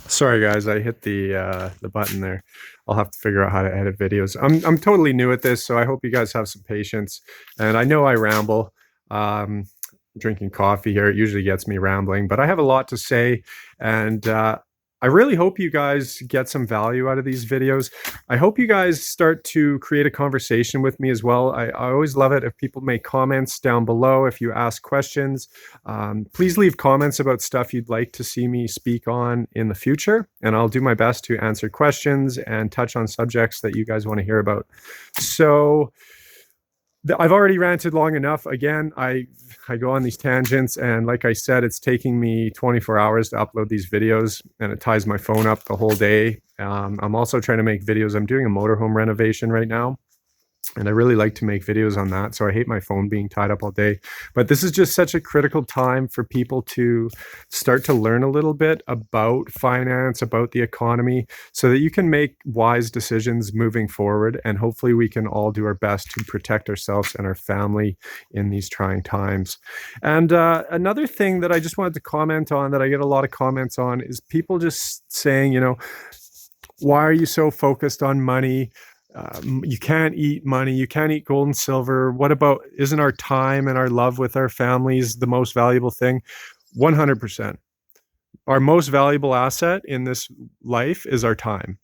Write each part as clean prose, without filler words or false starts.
Sorry guys, I hit the button there. I'll have to figure out how to edit videos. I'm totally new at this, so I hope you guys have some patience. And I know I ramble. Um, Drinking coffee here, it usually gets me rambling, but I have a lot to say, and I really hope you guys get some value out of these videos. I hope you guys start to create a conversation with me as well. I always love it if people make comments down below, if you ask questions. Please leave comments about stuff you'd like to see me speak on in the future, and I'll do my best to answer questions and touch on subjects that you guys want to hear about. So I've already ranted long enough. Again, I go on these tangents, and like I said, it's taking me 24 hours to upload these videos, and it ties my phone up the whole day. I'm also trying to make videos. I'm doing a motorhome renovation right now, and I really like to make videos on that. So I hate my phone being tied up all day. But this is just such a critical time for people to start to learn a little bit about finance, about the economy, so that you can make wise decisions moving forward. And hopefully we can all do our best to protect ourselves and our family in these trying times. And another thing that I just wanted to comment on, that I get a lot of comments on, is people just saying, why are you so focused on money? You can't eat money. You can't eat gold and silver. What about, isn't our time and our love with our families the most valuable thing? 100%. Our most valuable asset in this life is our time.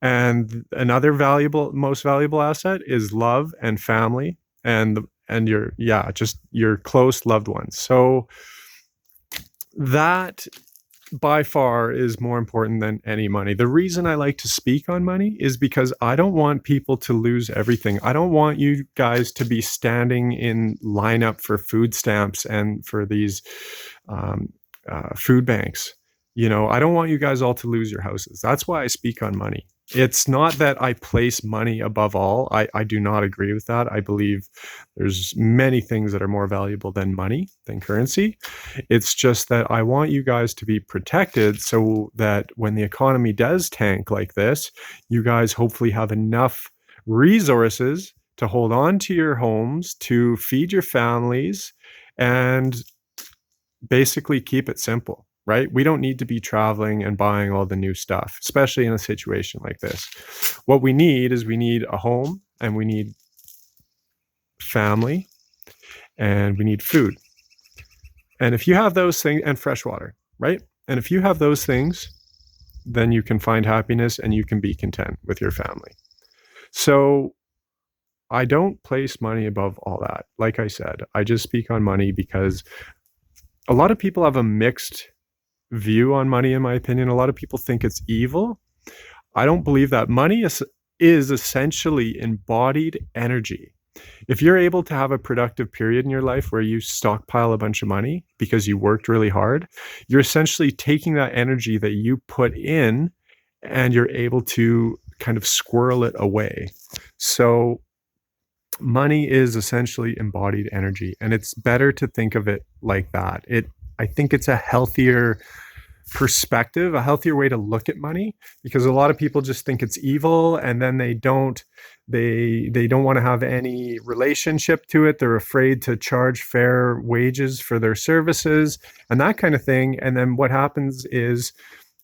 And another most valuable asset is love and family and just your close loved ones. So that by far is more important than any money. The reason I like to speak on money is because I don't want people to lose everything. I don't want you guys to be standing in lineup for food stamps and for these food banks. I don't want you guys all to lose your houses. That's why I speak on money. It's not that I place money above all. I do not agree with that. I believe there's many things that are more valuable than money, than currency. It's just that I want you guys to be protected so that when the economy does tank like this, you guys hopefully have enough resources to hold on to your homes, to feed your families, and basically keep it simple. Right? We don't need to be traveling and buying all the new stuff, especially in a situation like this. What we need is we need a home, and we need family, and we need food. And if you have those things, and fresh water, right? And if you have those things, then you can find happiness and you can be content with your family. So I don't place money above all that. Like I said, I just speak on money because a lot of people have a mixed view on money, in my opinion. A lot of people think it's evil. I don't believe that. Money is essentially embodied energy. If you're able to have a productive period in your life where you stockpile a bunch of money because you worked really hard, you're essentially taking that energy that you put in and you're able to kind of squirrel it away. So money is essentially embodied energy, and it's better to think of it like that. I think it's a healthier perspective, a healthier way to look at money, because a lot of people just think it's evil, and then they don't want to have any relationship to it. They're afraid to charge fair wages for their services and that kind of thing. And then what happens is,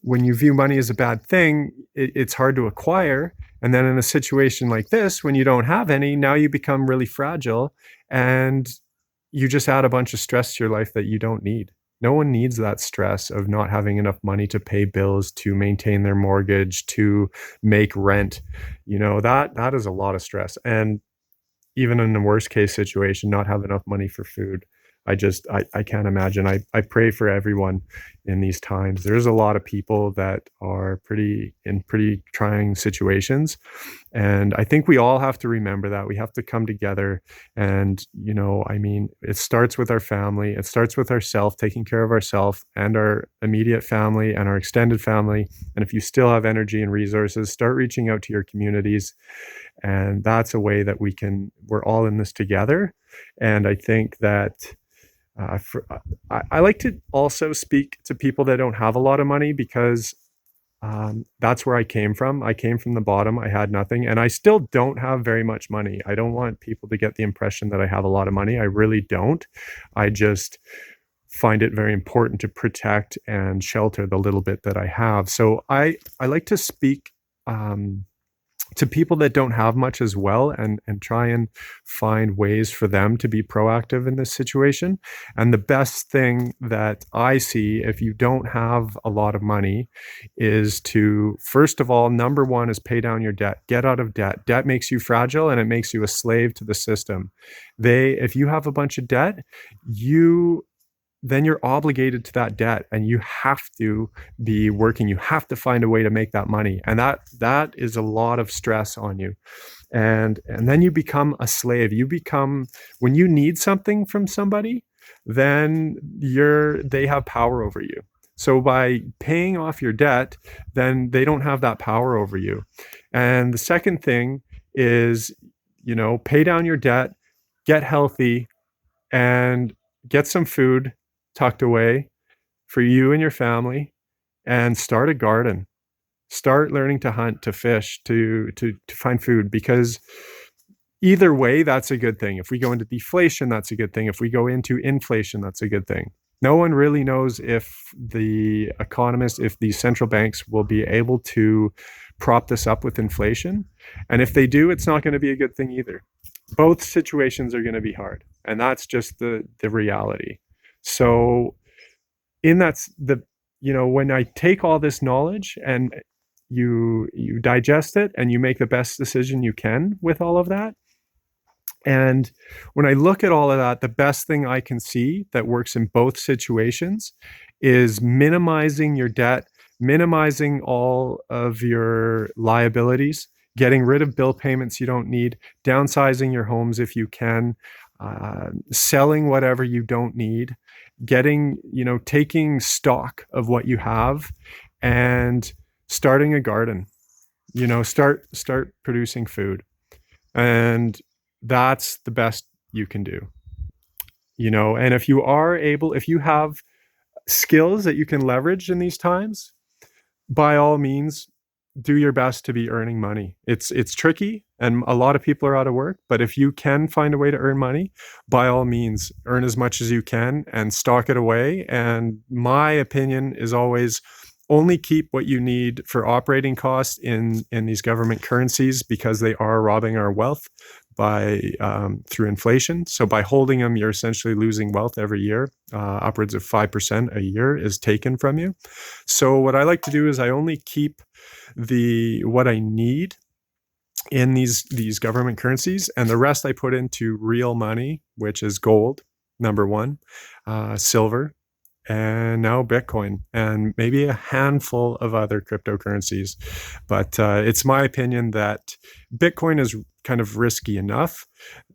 when you view money as a bad thing, it's hard to acquire. And then in a situation like this, when you don't have any, now you become really fragile, and you just add a bunch of stress to your life that you don't need. No one needs that stress of not having enough money to pay bills, to maintain their mortgage, to make rent. That is a lot of stress. And even in the worst case situation, not have enough money for food. I can't imagine. I pray for everyone in these times. There's a lot of people that are in pretty trying situations. And I think we all have to remember that. We have to come together. And, it starts with our family. It starts with ourselves, taking care of ourselves and our immediate family and our extended family. And if you still have energy and resources, start reaching out to your communities. And that's a way that we're all in this together. And I think that I like to also speak to people that don't have a lot of money, because that's where I came from. I came from the bottom. I had nothing, and I still don't have very much money. I don't want people to get the impression that I have a lot of money. I really don't. I just find it very important to protect and shelter the little bit that I have. So I like to speak um, to people that don't have much as well, and try and find ways for them to be proactive in this situation. And the best thing that I see if you don't have a lot of money is to, first of all, number one is pay down your debt. Get out of debt. Debt makes you fragile and it makes you a slave to the system. If you have a bunch of debt, you then you're obligated to that debt and you have to be working. You have to find a way to make that money. And that is a lot of stress on you. And then you become a slave. You become, when you need something from somebody, then they have power over you. So by paying off your debt, then they don't have that power over you. And the second thing is, pay down your debt, get healthy, and get some food tucked away for you and your family, and start a garden. Start learning to hunt, to fish, to find food, because either way, that's a good thing. If we go into deflation, that's a good thing. If we go into inflation, that's a good thing. No one really knows if the economists, if the central banks will be able to prop this up with inflation. And if they do, it's not going to be a good thing either. Both situations are going to be hard. And that's just the reality. So when I take all this knowledge and you digest it and you make the best decision you can with all of that. And when I look at all of that, the best thing I can see that works in both situations is minimizing your debt, minimizing all of your liabilities, getting rid of bill payments you don't need, downsizing your homes if you can, selling whatever you don't need, taking stock of what you have, and starting a garden. Start producing food. And that's the best you can do. And if you have skills that you can leverage in these times, by all means, do your best to be earning money. It's tricky and a lot of people are out of work, but if you can find a way to earn money, by all means, earn as much as you can and stock it away. And my opinion is always only keep what you need for operating costs in these government currencies, because they are robbing our wealth through inflation. So by holding them, you're essentially losing wealth every year. Upwards of 5% a year is taken from you. So what I like to do is I only keep what I need in these government currencies, and the rest I put into real money, which is gold, number one, silver, and now Bitcoin, and maybe a handful of other cryptocurrencies. But it's my opinion that Bitcoin is kind of risky enough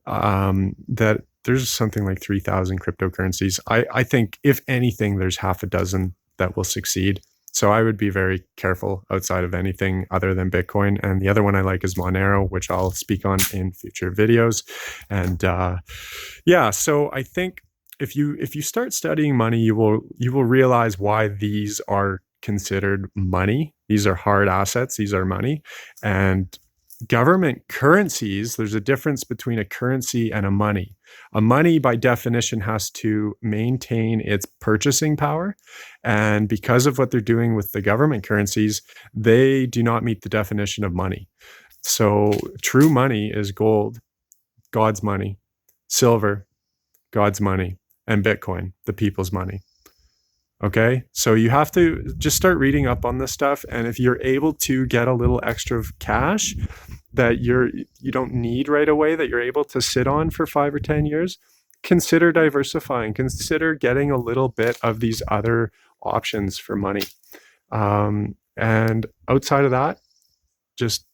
that there's something like 3,000 cryptocurrencies. I think, if anything, there's half a dozen that will succeed. So I would be very careful outside of anything other than Bitcoin. And the other one I like is Monero, which I'll speak on in future videos. And so I think if you start studying money, you will realize why these are considered money. These are hard assets. These are money. And government currencies, there's a difference between a currency and a money. A money, by definition, has to maintain its purchasing power. And because of what they're doing with the government currencies, they do not meet the definition of money. So true money is gold, God's money, silver, God's money, and Bitcoin, the people's money. Okay, so you have to just start reading up on this stuff. And if you're able to get a little extra cash that you don't need right away, that you're able to sit on for 5 or 10 years, consider diversifying. Consider getting a little bit of these other options for money. And outside of that, just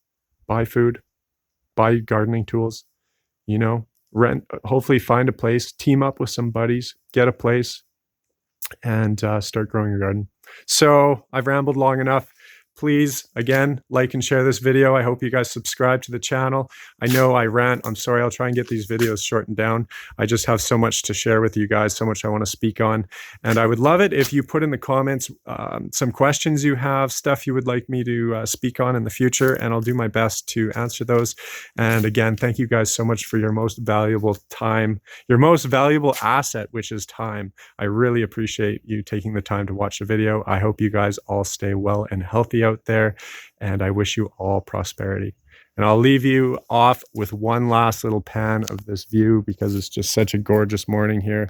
buy food, buy gardening tools, rent, hopefully find a place, team up with some buddies, get a place, and start growing your garden. So I've rambled long enough. Please, again, like and share this video. I hope you guys subscribe to the channel. I know I rant. I'm sorry. I'll try and get these videos shortened down. I just have so much to share with you guys, so much I want to speak on. And I would love it if you put in the comments some questions you have, stuff you would like me to speak on in the future, and I'll do my best to answer those. And again, thank you guys so much for your most valuable time, your most valuable asset, which is time. I really appreciate you taking the time to watch the video. I hope you guys all stay well and healthy out there, and I wish you all prosperity. And I'll leave you off with one last little pan of this view because it's just such a gorgeous morning here.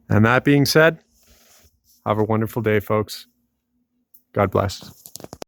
And that being said, have a wonderful day, folks. God bless.